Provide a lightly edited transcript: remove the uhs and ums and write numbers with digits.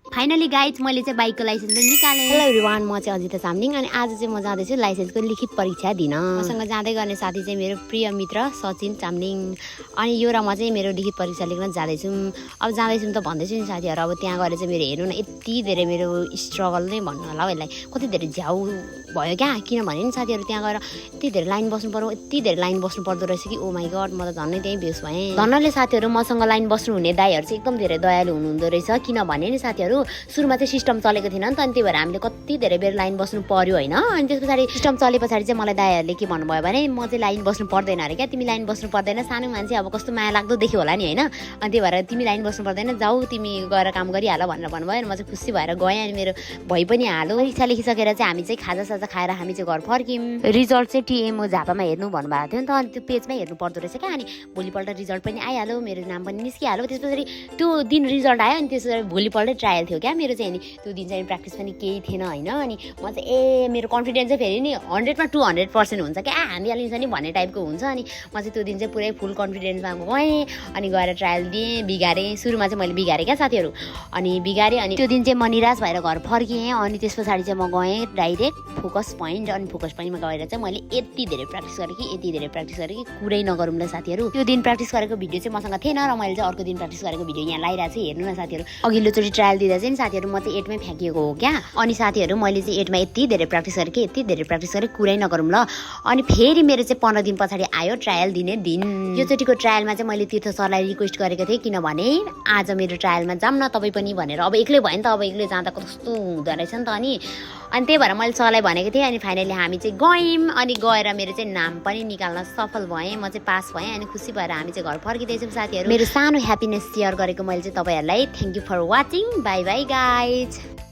Finally guys मैले चाहिँ बाइकको लाइसेन्स पनि निकालेँ। हेलो एभ्रिवान, म चाहिँ अजिता चामलिङ अनि आज चाहिँ म जाँदैछु लाइसेन्सको लिखित परीक्षा दिन। मसँग जाँदै गर्ने साथी चाहिँ मेरो प्रिय मित्र सचिन चामलिङ अनि यो र म चाहिँ मेरो लिखित परीक्षा लेख्न जाँदैछौँ। अब जाँदैछौँ त भन्दैछु नि साथीहरू, अब त्यहाँ गएर चाहिँ मेरो हेर्नु न यति धेरै मेरो स्ट्रगल नै भन्नु होला हौ यसलाई, कति धेरै झ्याउ भयो क्या। किनभने नि साथीहरू त्यहाँ गएर यति धेरै लाइन बस्नु पर्यो, यति धेरै लाइन बस्नु पर्दो रहेछ कि ओ माई गड, म त झन्नै त्यहीँ बेस भएँ। धन्नले साथीहरू मसँग लाइन बस्नु हुने दाइहरू चाहिँ एकदम धेरै दयालु हुनुहुँदो रहेछ। किनभने नि साथीहरू सुरुमा चाहिँ सिस्टम चलेको थिएन नि त, अनि त्यही भएर हामीले कति धेरै बेर लाइन बस्नु पर्यो होइन। अनि त्यस पछाडि सिस्टम चले पछाडि चाहिँ मलाई दाइहरूले के भन्नुभयो भने म चाहिँ लाइन बस्नु पर्दैन अरे क्या, तिमी लाइन बस्नु पर्दैन, सानो मान्छे अब कस्तो माया लाग्दो देख्यो होला नि होइन, अनि त्यही भएर तिमी लाइन बस्नु पर्दैन, जाऊ तिमी गएर काम गरिहाल भनेर भन्नुभयो। अनि म चाहिँ खुसी भएर गएँ अनि मेरो भइ पनि हाल्यो। परीक्षा लेखिसकेर चाहिँ हामी चाहिँ खाजासाजा खाएर हामी चाहिँ घर फर्क्यौँ। रिजल्ट चाहिँ टिएमओ झापामा हेर्नु भन्नुभएको थियो नि त, अनि त्यो पेजमै हेर्नु पर्दो रहेछ क्या। अनि भोलिपल्ट रिजल्ट पनि आइहाल्यो, मेरो नाम पनि निस्किहाल्यो। त्यस पछाडि त्यो दिन रिजल्ट आयो अनि त्यस पछाडि भोलिपल्टै ट्रायल थियो क्या मेरो चाहिँ। अनि त्यो दिन चाहिँ प्र्याक्टिस पनि केही थिएन होइन। अनि म चाहिँ मेरो कन्फिडेन्स चाहिँ फेरि नि 100मा 200% हुन्छ क्या, हानिहालिन्छ नि भन्ने टाइपको हुन्छ। अनि म चाहिँ त्यो दिन चाहिँ पुरै फुल कन्फिडेन्समा गएँ अनि गएर ट्रायल दिएँ, बिगारेँ। सुरुमा चाहिँ मैले बिगारेँ क्या साथीहरू, अनि बिगारेँ। अनि त्यो दिन चाहिँ म निराश भएर घर फर्किएँ। अनि त्यस पछाडि चाहिँ म गएँ डाइरेक्ट फोकस पोइन्ट, अनि फोकस पोइन्टमा गएर चाहिँ मैले यति धेरै प्र्याक्टिस गरेँ कि यति धेरै प्र्याक्टिस गरेँ कि कुरै नगरौँला साथीहरू। त्यो दिन प्र्याक्टिस गरेको भिडियो चाहिँ मसँग थिएन र मैले चाहिँ अर्को दिन प्र्याक्टिस गरेको भिडियो यहाँ लगाइरहेको छु, हेर्नु न साथीहरू। अघिल्लोचोटि ट्रायल दिँदा चाहिँ साथीहरू म चाहिँ 8मै फ्याँकिएको हो क्या। अनि साथीहरू मैले चाहिँ 8मा यति धेरै प्र्याक्टिस गरेँ कि यति धेरै प्र्याक्टिस गरेँ कुरै नगरौँ ल। अनि फेरि मेरो चाहिँ 15 दिन पछाडि आयो ट्रायल दिने दिन। योचोटिको ट्रायलमा चाहिँ मैले तीर्थ सरलाई रिक्वेस्ट गरेको थिएँ, किनभने आज मेरो ट्रायलमा जाऊँ न तपाईँ पनि भनेर। अब एक्लै भयो नि त, अब एक्लै जाँदा कस्तो हुँदो रहेछ नि त। अनि त्यही भएर मैले सरलाई भनेको थिएँ। अनि फाइनली हामी चाहिँ गयौँ अनि गएर मेरो चाहिँ नाम पनि निकाल्न सफल भएँ, म चाहिँ पास भएँ। अनि खुसी भएर हामी चाहिँ घर फर्किँदैछौँ साथीहरू। मेरो सानो ह्याप्पिनेस सेयर गरेको मैले चाहिँ तपाईँहरूलाई thank you for watching. Bye bye guys.